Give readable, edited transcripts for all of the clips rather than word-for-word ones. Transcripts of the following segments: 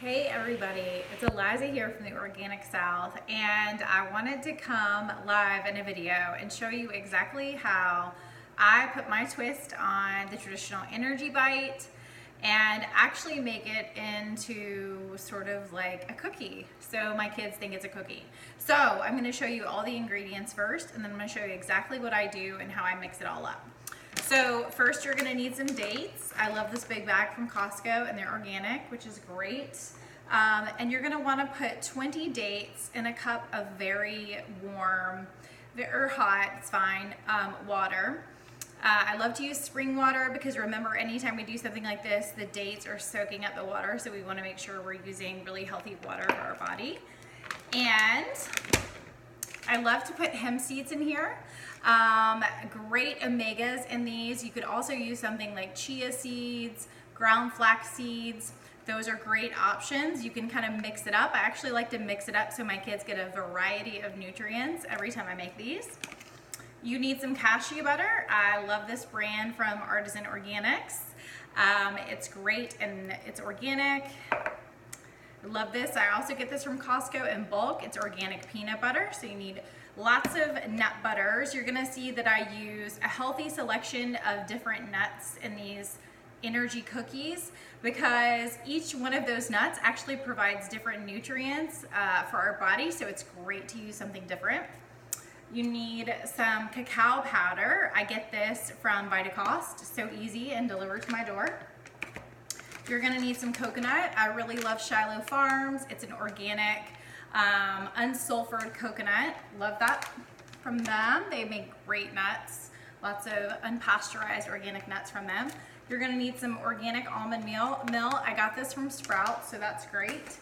Hey everybody, it's Eliza here from the Organic South, and I wanted to come live in a video and show you exactly how I put my twist on the traditional energy bite and actually make it into sort of like a cookie, so my kids think it's a cookie. So I'm going to show you all the ingredients first, and then I'm going to show you exactly what I do and how I mix it all up. So first you're gonna need some dates. I love this big bag from Costco and they're organic, which is great. And you're gonna wanna put 20 dates in a cup of very warm, or hot, it's fine, water. I love to use spring water because remember, anytime we do something like this, the dates are soaking up the water, so we wanna make sure we're using really healthy water for our body. And I love to put hemp seeds in here. Great omegas in these. You could also use something like chia seeds, ground flax seeds. Those are great options. You can kind of mix it up. I actually like to mix it up so my kids get a variety of nutrients every time I make these. You need some cashew butter. I love this brand from Artisan Organics. It's great and it's organic. I love this. I also get this from Costco in bulk. It's organic peanut butter, so you need lots of nut butters. You're gonna see that I use a healthy selection of different nuts in these energy cookies because each one of those nuts actually provides different nutrients for our body, so it's great to use something different. You need some cacao powder. I get this from Vitacost, so easy and delivered to my door. You're gonna need some coconut. I really love Shiloh Farms. It's an organic, unsulfured coconut. Love that from them. They make great nuts. Lots of unpasteurized organic nuts from them. You're gonna need some organic almond meal. I got this from Sprouts, so that's great.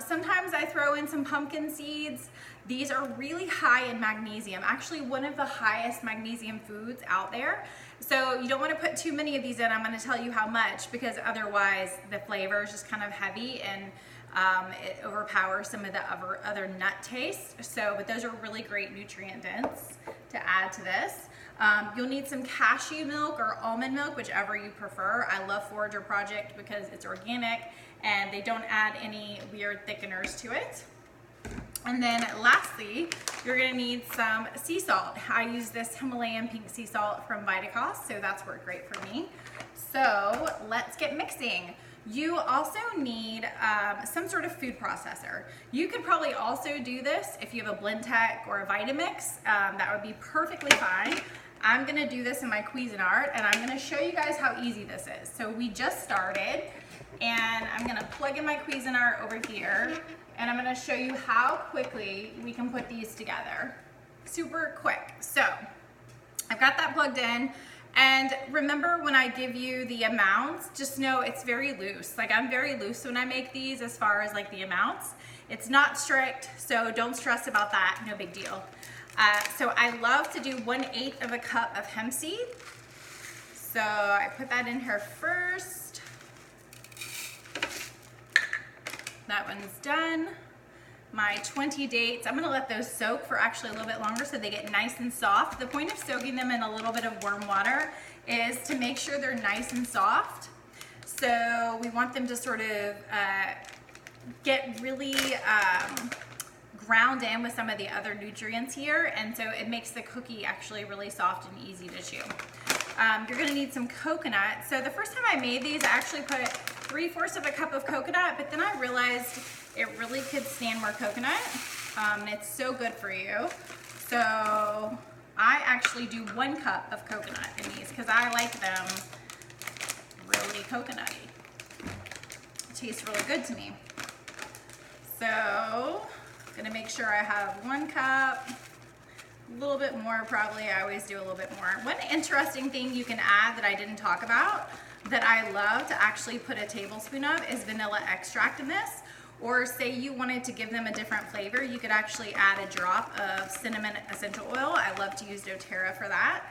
Sometimes I throw in some pumpkin seeds. These are really high in magnesium, actually one of the highest magnesium foods out there. So you don't want to put too many of these in. I'm going to tell you how much because otherwise the flavor is just kind of heavy and it overpowers some of the other nut taste. So, but those are really great nutrient dense to add to this. You'll need some cashew milk or almond milk, whichever you prefer. I love Forager Project because it's organic and they don't add any weird thickeners to it. And then lastly, you're gonna need some sea salt. I use this Himalayan pink sea salt from Vitacost, so that's worked great for me. So let's get mixing. You also need some sort of food processor. You could probably also do this if you have a Blendtec or a Vitamix. That would be perfectly fine. I'm gonna do this in my Cuisinart and I'm gonna show you guys how easy this is. So we just started and I'm gonna plug in my Cuisinart over here and I'm gonna show you how quickly we can put these together. Super quick. So I've got that plugged in, and remember when I give you the amounts, just know it's very loose. Like I'm very loose when I make these as far as like the amounts. It's not strict, so don't stress about that, no big deal. So I love to do 1/8 of a cup of hemp seed. So I put that in here first. That one's done. My 20 dates, I'm gonna let those soak for actually a little bit longer so they get nice and soft. The point of soaking them in a little bit of warm water is to make sure they're nice and soft. So we want them to sort of get really ground in with some of the other nutrients here, and so it makes the cookie actually really soft and easy to chew. You're gonna need some coconut. So the first time I made these, I actually put 3/4 of a cup of coconut, but then I realized it really could stand more coconut, and it's so good for you. So I actually do 1 cup of coconut in these because I like them really coconutty. It tastes really good to me. So I'm gonna make sure I have 1 cup. A little bit more probably. I always do a little bit more. One interesting thing you can add that I didn't talk about that I love to actually put a tablespoon of is vanilla extract in this. Or say you wanted to give them a different flavor, you could actually add a drop of cinnamon essential oil. I love to use doTERRA for that.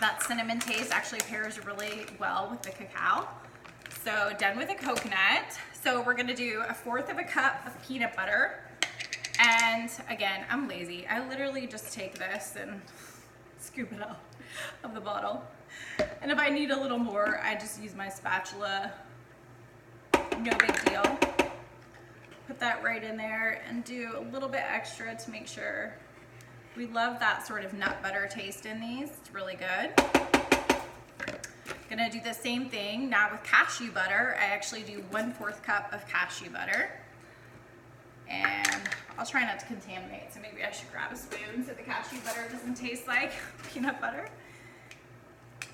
That cinnamon taste actually pairs really well with the cacao. So done with the coconut. So we're gonna do 1/4 of a cup of peanut butter. And again, I'm lazy. I literally just take this and scoop it out of the bottle. And if I need a little more, I just use my spatula no big deal. Put that right in there and do a little bit extra to make sure. We love that sort of nut butter taste in these. It's really good. Gonna do the same thing now with cashew butter. I actually do 1/4 cup of cashew butter. And I'll try not to contaminate, so maybe I should grab a spoon so the cashew butter doesn't taste like peanut butter.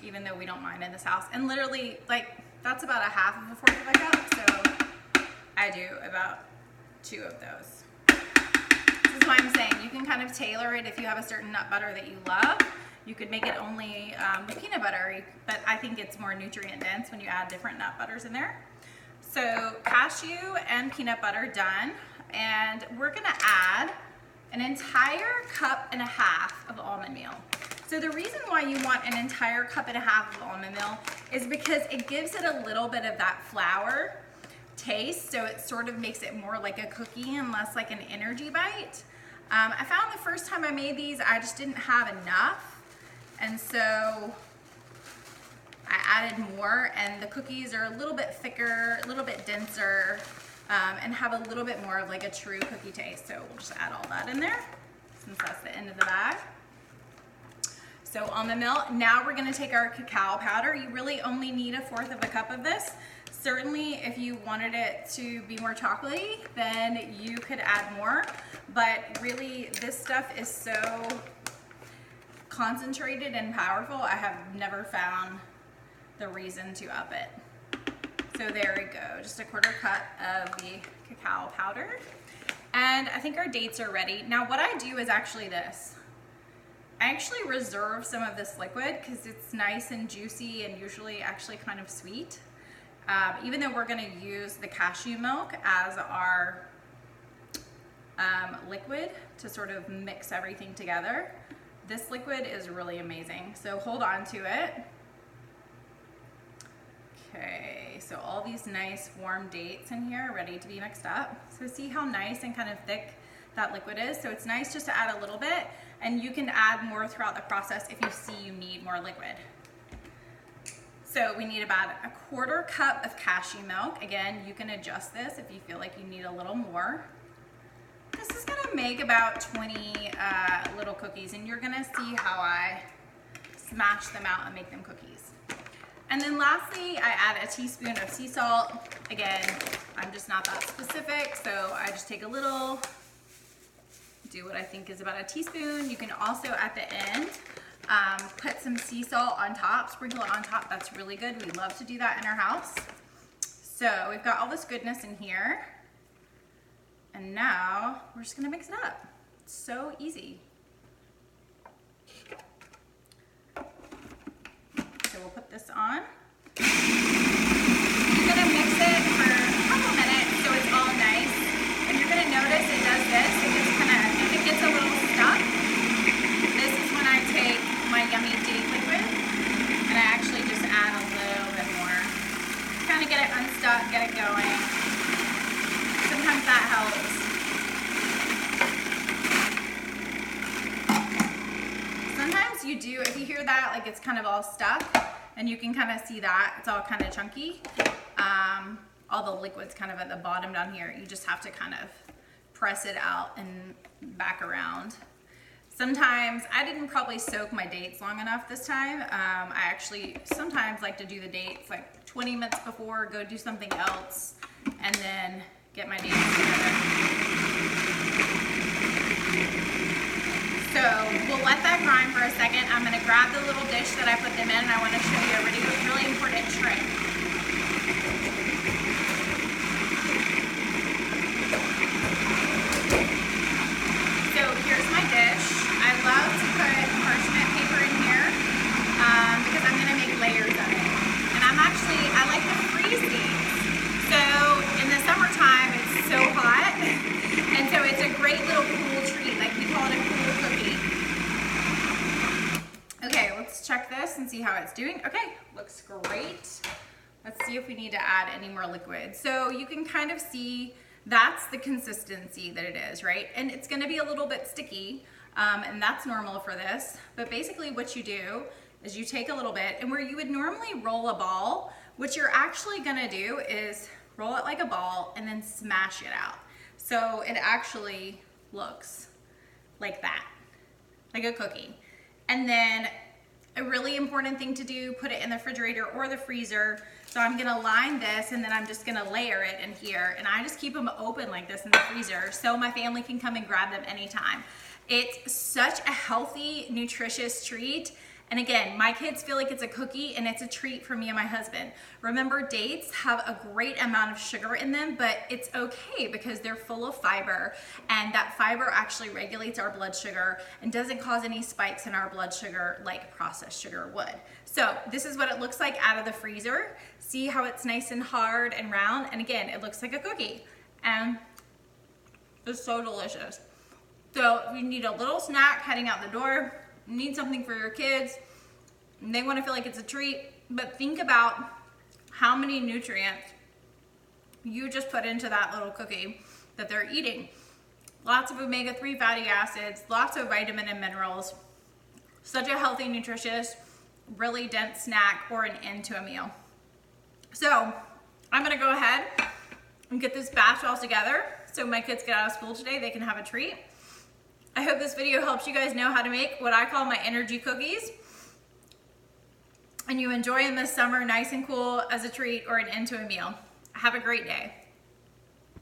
Even though we don't mind in this house. And literally, like, that's about 1/2 of a 1/4 of a cup, so I do about 2 of those. This is why I'm saying you can kind of tailor it if you have a certain nut butter that you love. You could make it only with peanut butter, but I think it's more nutrient dense when you add different nut butters in there. So cashew and peanut butter done, and we're gonna add an entire 1.5 cups of almond meal. So the reason why you want an entire 1.5 cups of almond meal is because it gives it a little bit of that flour taste, so it sort of makes it more like a cookie and less like an energy bite. I found the first time I made these, I just didn't have enough, and so I added more, and the cookies are a little bit thicker, a little bit denser, and have a little bit more of like a true cookie taste. So we'll just add all that in there since that's the end of the bag. So almond milk. Now we're gonna take our cacao powder. You really only need 1/4 cup of this. Certainly if you wanted it to be more chocolatey, then you could add more, but really this stuff is so concentrated and powerful, I have never found the reason to up it. So there we go, just 1/4 cup of the cacao powder. And I think our dates are ready. Now what I do is actually this. I actually reserve some of this liquid because it's nice and juicy and usually actually kind of sweet. Even though we're gonna use the cashew milk as our liquid to sort of mix everything together, this liquid is really amazing. So hold on to it. Okay, so all these nice warm dates in here ready to be mixed up. So see how nice and kind of thick that liquid is? So it's nice just to add a little bit, and you can add more throughout the process if you see you need more liquid. So we need about 1/4 cup of cashew milk. Again, you can adjust this if you feel like you need a little more. This is gonna make about 20 little cookies, and you're gonna see how I smash them out and make them cookies. And then lastly, I add a teaspoon of sea salt. Again, I'm just not that specific, so I just take a little, do what I think is about a teaspoon. You can also at the end put some sea salt on top, sprinkle it on top. That's really good. We love to do that in our house. So we've got all this goodness in here. And now we're just gonna mix it up. It's so easy. So we'll put this on. You're gonna mix it for a couple minutes so it's all nice. And you're gonna notice it does this. It just if it gets a little stuck, this is when I take my yummy date liquid and I actually just add a little bit more. Kind of get it unstuck, get it going. Sometimes that helps. Sometimes you do, if you hear that, like it's kind of all stuck, and you can kind of see that, it's all kind of chunky. All the liquid's kind of at the bottom down here. You just have to kind of press it out and back around. Sometimes, I didn't probably soak my dates long enough this time. I actually sometimes like to do the dates like 20 minutes before, go do something else, and then get my dates together. So we'll let that grind for a second. I'm gonna grab the little dish that I put them in, and I wanna show you a really important trick. So here's my dish. I love to put parchment paper in here because I'm gonna make layers of it. And I like to freeze these. So in the summertime, it's so hot. And so it's a great little cool treat, like we call it a cool cookie. Okay, let's check this and see how it's doing. Okay, looks great. Let's see if we need to add any more liquid. So you can kind of see that's the consistency that it is, right? And it's gonna be a little bit sticky, and that's normal for this. But basically what you do is you take a little bit, and where you would normally roll a ball, what you're actually gonna do is roll it like a ball, and then smash it out. So it actually looks like that, like a cookie. And then a really important thing to do, put it in the refrigerator or the freezer. So I'm gonna line this, and then I'm just gonna layer it in here. And I just keep them open like this in the freezer so my family can come and grab them anytime. It's such a healthy, nutritious treat. And again, my kids feel like it's a cookie, and it's a treat for me and my husband. Remember, dates have a great amount of sugar in them, but it's okay because they're full of fiber, and that fiber actually regulates our blood sugar and doesn't cause any spikes in our blood sugar like processed sugar would. So this is what it looks like out of the freezer. See how it's nice and hard and round? And again, it looks like a cookie, and it's so delicious. So if you need a little snack heading out the door, need something for your kids, and they want to feel like it's a treat, but think about how many nutrients you just put into that little cookie that they're eating. Lots of omega-3 fatty acids, lots of vitamin and minerals. Such a healthy, nutritious, really dense snack or an end to a meal. So I'm gonna go ahead and get this batch all together so my kids get out of school today, they can have a treat. I hope this video helps you guys know how to make what I call my energy cookies, and you enjoy them this summer nice and cool as a treat or an end to a meal. Have a great day.